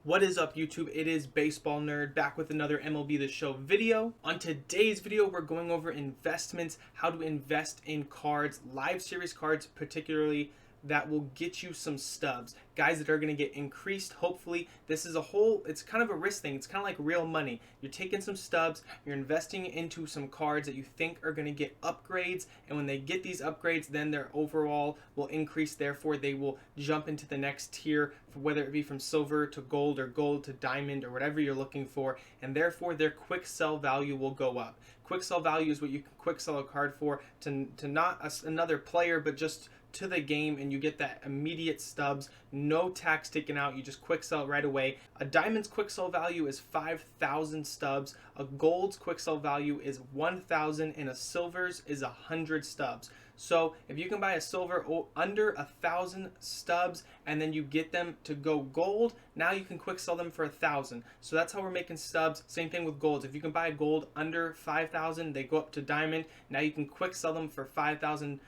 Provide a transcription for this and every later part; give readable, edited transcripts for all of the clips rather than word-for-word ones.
What is up, YouTube? It is Baseball Nerd back with another MLB The Show video. On today's video, we're going over investments, how to invest in cards, live series cards particularly, that will get you some stubs. Guys that are going to get increased, hopefully. This is it's kind of a risk thing. It's kind of like real money. You're taking some stubs, you're investing into some cards that you think are going to get upgrades, and when they get these upgrades, then their overall will increase. Therefore, they will jump into the next tier, whether it be from silver to gold or gold to diamond or whatever you're looking for, and therefore their quick sell value will go up. Quick sell value is what you can quick sell a card for to not another player, but just to the game, and you get that immediate stubs, no tax taken out. You just quick sell right away. A diamond's quick sell value is 5,000 stubs, a gold's quick sell value is 1,000, and a silver's is 100 stubs. So if you can buy a silver under 1,000 stubs and then you get them to go gold, now you can quick sell them for 1,000. So that's how we're making stubs. Same thing with golds. If you can buy a gold under 5,000, they go up to diamond. Now you can quick sell them for 5,000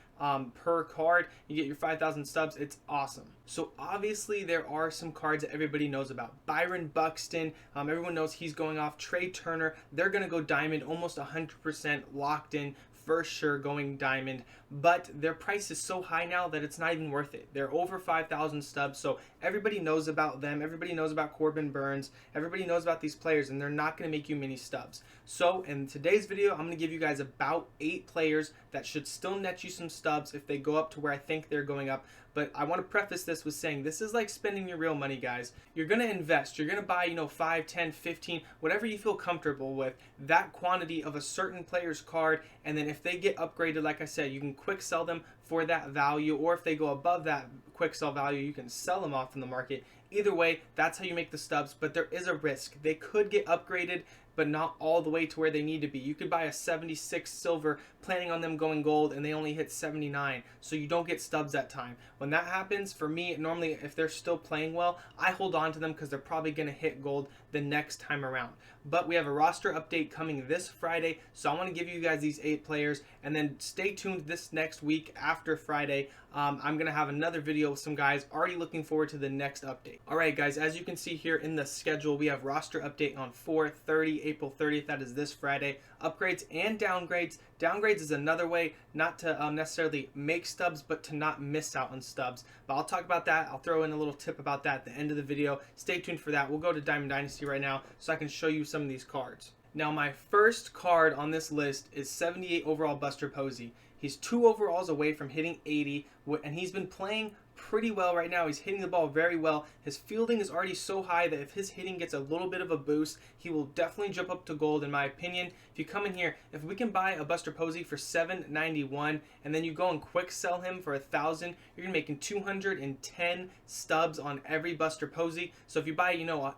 per card. You get your 5,000 stubs. It's awesome. So obviously there are some cards that everybody knows about. Byron Buxton, everyone knows he's going off. Trey Turner, they're going to go diamond, almost 100% locked in for sure going diamond, but their price is so high now that it's not even worth it. They're over 5,000 stubs, so everybody knows about them. Everybody knows about Corbin Burns. Everybody knows about these players, and they're not going to make you many stubs. So in today's video, I'm going to give you guys about 8 players that should still net you some stubs if they go up to where I think they're going up. But I want to preface this with saying this is like spending your real money, guys. You're going to invest. You're going to buy, 5, 10, 15, whatever you feel comfortable with, that quantity of a certain player's card. And then if they get upgraded, like I said, you can quick sell them for that value. Or if they go above that quick sell value, you can sell them off in the market. Either way, that's how you make the stubs. But there is a risk. They could get upgraded, but not all the way to where they need to be. You could buy a 76 silver planning on them going gold and they only hit 79, so you don't get stubs that time. When that happens, for me, normally if they're still playing well, I hold on to them because they're probably going to hit gold the next time around. But we have a roster update coming this Friday, so I want to give you guys these 8 players, and then stay tuned this next week after Friday. I'm going to have another video with some guys. Already looking forward to the next update. Alright guys, as you can see here in the schedule, we have roster update on 4/30, April 30th, that is this Friday. Upgrades and downgrades. Downgrades is another way not to necessarily make stubs, but to not miss out on stubs. But I'll talk about that. I'll throw in a little tip about that at the end of the video. Stay tuned for that. We'll go to Diamond Dynasty right now so I can show you some of these cards. Now my first card on this list is 78 overall Buster Posey. He's 2 overalls away from hitting 80, and he's been playing pretty well right now. He's hitting the ball very well. His fielding is already so high that if his hitting gets a little bit of a boost, he will definitely jump up to gold in my opinion. If you come in here, if we can buy a Buster Posey for $791 and then you go and quick sell him for 1,000, you're gonna be making 210 stubs on every Buster Posey. So if you buy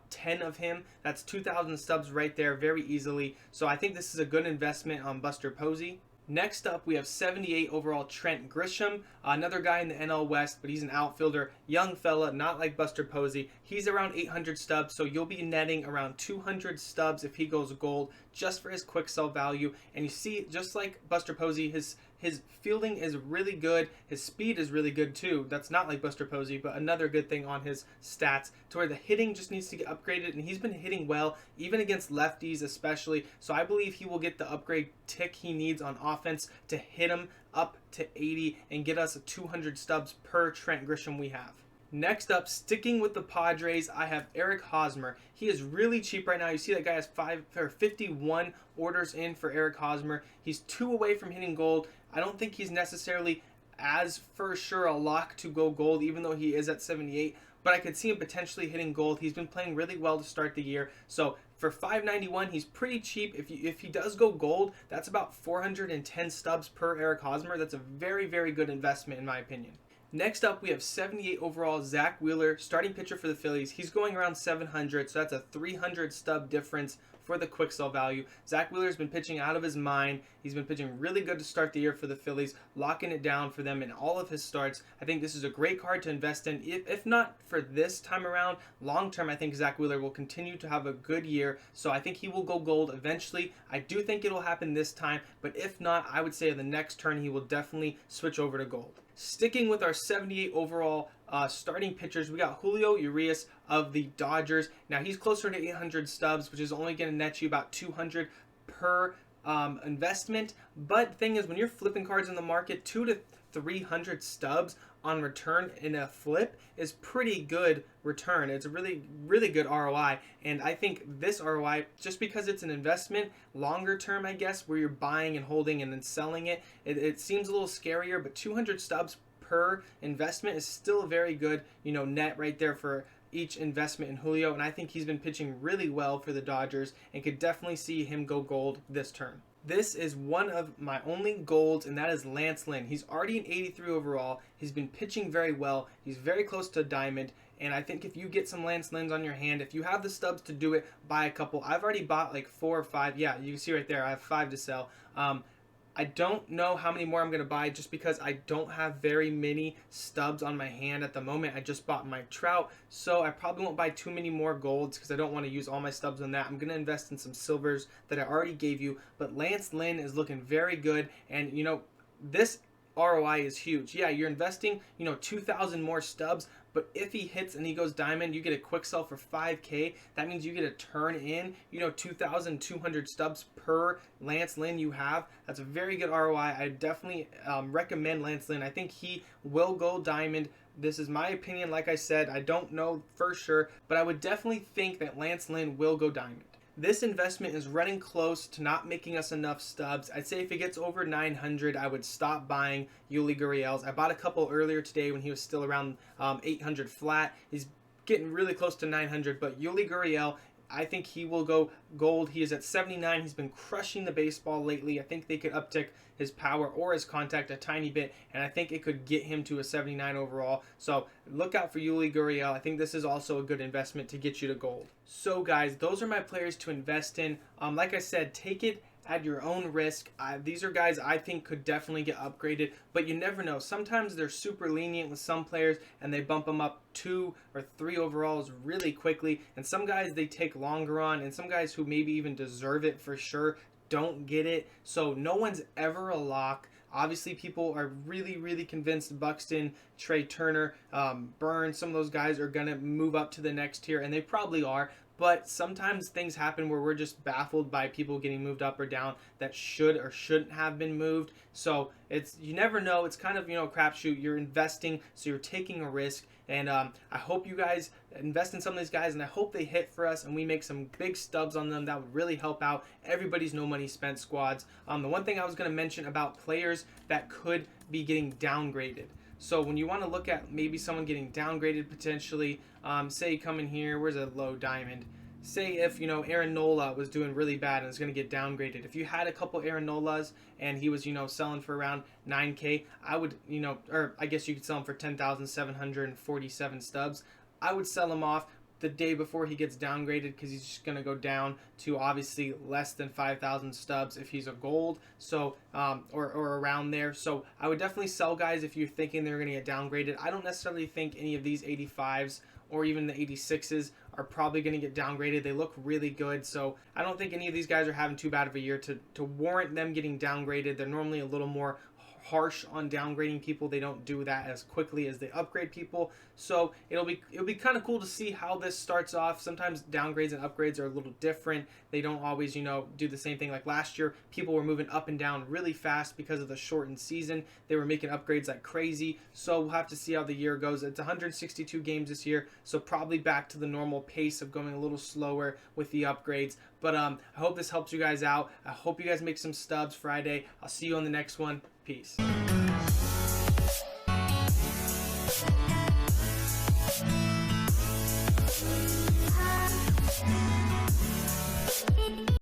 10 of him, that's 2,000 stubs right there very easily. So I think this is a good investment on Buster Posey. Next up, we have 78 overall Trent Grisham, another guy in the NL West, but he's an outfielder, young fella, not like Buster Posey. He's around 800 stubs, so you'll be netting around 200 stubs if he goes gold, just for his quick sell value. And you see, just like Buster Posey, his fielding is really good. His speed is really good too. That's not like Buster Posey, but another good thing on his stats, to where the hitting just needs to get upgraded, and he's been hitting well, even against lefties especially. So I believe he will get the upgrade tick he needs on offense to hit him up to 80 and get us a 200 stubs per Trent Grisham we have. Next up, sticking with the Padres, I have Eric Hosmer. He is really cheap right now. You see that guy has 51 orders in for Eric Hosmer. He's 2 away from hitting gold. I don't think he's necessarily as for sure a lock to go gold, even though he is at 78. But I could see him potentially hitting gold. He's been playing really well to start the year. So for $591, he's pretty cheap. If he does go gold, that's about 410 stubs per Eric Hosmer. That's a very, very good investment in my opinion. Next up, we have 78 overall Zack Wheeler, starting pitcher for the Phillies. He's going around 700, so that's a 300 stub difference for the quick sell value. Zack Wheeler's been pitching out of his mind. He's been pitching really good to start the year for the Phillies, locking it down for them in all of his starts. I think this is a great card to invest in. If not for this time around, long term, I think Zack Wheeler will continue to have a good year. So I think he will go gold eventually. I do think it'll happen this time, but if not, I would say the next turn he will definitely switch over to gold. Sticking with our 78 overall starting pitchers, we got Julio Urias of the Dodgers. Now he's closer to 800 stubs, which is only going to net you about 200 per investment. But the thing is, when you're flipping cards in the market, 200 to 300 stubs on return in a flip is pretty good return. It's a really good ROI, and I think this ROI, just because it's an investment longer term, I guess, where you're buying and holding and then selling it seems a little scarier, but 200 stubs per investment is still a very good, net right there for each investment in Julio, and I think he's been pitching really well for the Dodgers and could definitely see him go gold this turn. This is one of my only golds, and that is Lancelin. He's already an 83 overall. He's been pitching very well. He's very close to a diamond, and I think if you get some Lancelins on your hand, if you have the stubs to do it, buy a couple. I've already bought like 4 or 5. Yeah, you can see right there, I have 5 to sell. I don't know how many more I'm going to buy just because I don't have very many stubs on my hand at the moment. I just bought my Trout, so I probably won't buy too many more golds because I don't want to use all my stubs on that. I'm going to invest in some silvers that I already gave you, but Lancelin is looking very good, and this ROI is huge. Yeah, you're investing 2,000 more stubs, but if he hits and he goes diamond, you get a quick sell for 5K. That means you get a turn in 2,200 stubs per Lancelin you have. That's a very good ROI. I definitely recommend Lancelin. I think he will go diamond. This is my opinion. Like I said, I don't know for sure, but I would definitely think that Lancelin will go diamond. This investment is running close to not making us enough stubs. I'd say if it gets over 900, I would stop buying Urias. I bought a couple earlier today when he was still around 800 flat. He's getting really close to 900, but Urias, I think he will go gold. He is at 79. He's been crushing the baseball lately. I think they could uptick his power or his contact a tiny bit, and I think it could get him to a 79 overall. So look out for Urias. I think this is also a good investment to get you to gold. So guys, those are my players to invest in. Like I said, take it at your own risk. These are guys I think could definitely get upgraded, but you never know. Sometimes they're super lenient with some players and they bump them up 2 or 3 overalls really quickly, and some guys they take longer on, and some guys who maybe even deserve it for sure don't get it. So no one's ever a lock. Obviously, people are really convinced Buxton, Trey Turner, Burns, some of those guys are going to move up to the next tier, and they probably are. But sometimes things happen where we're just baffled by people getting moved up or down that should or shouldn't have been moved. So you never know. It's kind of, a crapshoot. You're investing, so you're taking a risk. And I hope you guys invest in some of these guys, and I hope they hit for us and we make some big stubs on them. That would really help out everybody's no money spent squads. The one thing I was going to mention about players that could be getting downgraded. So when you want to look at maybe someone getting downgraded potentially, say you come in here, where's a low diamond? Say if, Aaron Nola was doing really bad and is going to get downgraded. If you had a couple Aaron Nolas and he was, selling for around 9K, I would, or I guess you could sell him for 10,747 stubs. I would sell him off the day before he gets downgraded because he's just going to go down to obviously less than 5,000 stubs if he's a gold, so or around there. So I would definitely sell guys if you're thinking they're going to get downgraded. I don't necessarily think any of these 85s or even the 86s are probably going to get downgraded. They look really good, so I don't think any of these guys are having too bad of a year to warrant them getting downgraded. They're normally a little more harsh on downgrading people. They don't do that as quickly as they upgrade people. So it'll be kind of cool to see how this starts off. Sometimes downgrades and upgrades are a little different. They don't always, do the same thing. Like last year, people were moving up and down really fast because of the shortened season. They were making upgrades like crazy. So we'll have to see how the year goes. It's 162 games this year, so probably back to the normal pace of going a little slower with the upgrades. But I hope this helps you guys out. I hope you guys make some stubs Friday. I'll see you on the next one. Peace.